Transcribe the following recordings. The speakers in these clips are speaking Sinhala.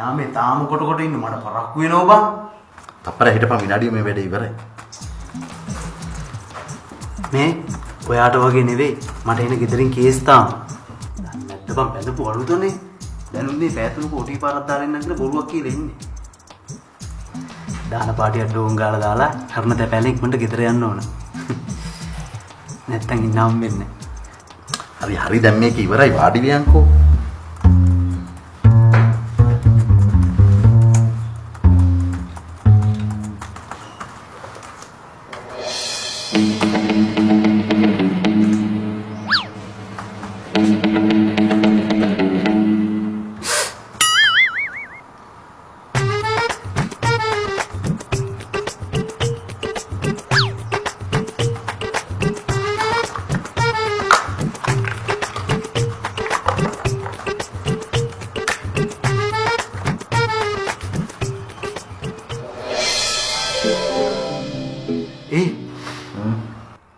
යාමේ තාම කොට ඉන්න මට පරක්කු වෙනවා බං. තප්පර හිටපන් විනාඩිය මේ වැඩේ ඉවරයි. මේ ඔයාට වගේ නෙවෙයි මට එන ගෙදරින් කේස් තාම. නැත්නම් බං බැඳපු අලුතනේ. දැනුන්නේ පැතුණු කොටි පාරක් දාලා ඉන්න කියලා බොරුවක් කියලා ඉන්නේ. දාන පාටියක් ඩෝන් ගාලා දාලා හරන තැපැලෙන් ඉක්මනට ගෙදර යන්න ඕන. නැත්තම් ඉන්නම් වෙන්නේ. හරි දැන් මේක ඉවරයි වාඩි වියන්කෝ.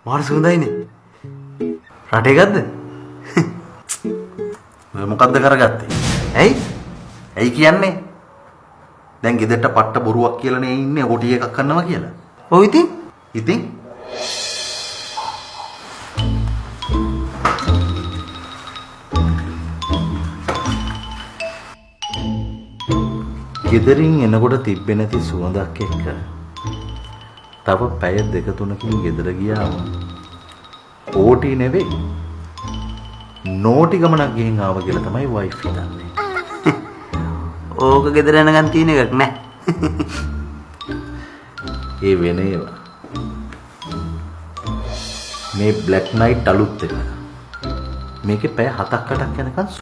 මාර සුන්දයිනේ. රටේ ගත්ද? ඔය මොකද්ද කරගත්තේ? ඇයි? ඇයි කියන්නේ? දැන් ගෙදරට පට්ට බොරුවක් කියලානේ ඉන්නේ කොටි එකක් කරනවා කියලා. ඔව් ඉතින්. ගෙදරින් එනකොට තිබ්බේ නැති සුවඳක් එක්ක තව පැය දෙක තුනකින් ගෙදර ගියාම ඕටි නෙවෙයි නෝටි ගමනක් ගිහින් ආව කියලා තමයි වයිෆ් හිතන්නේ. ඕක ගෙදර යනකන් තියෙන එකක් නෑ. ඒ වෙන ඒවා. මේ බ්ලැක් නයිට් අලුත් එක. මේකේ පැය 7ක් 8ක් යනකන්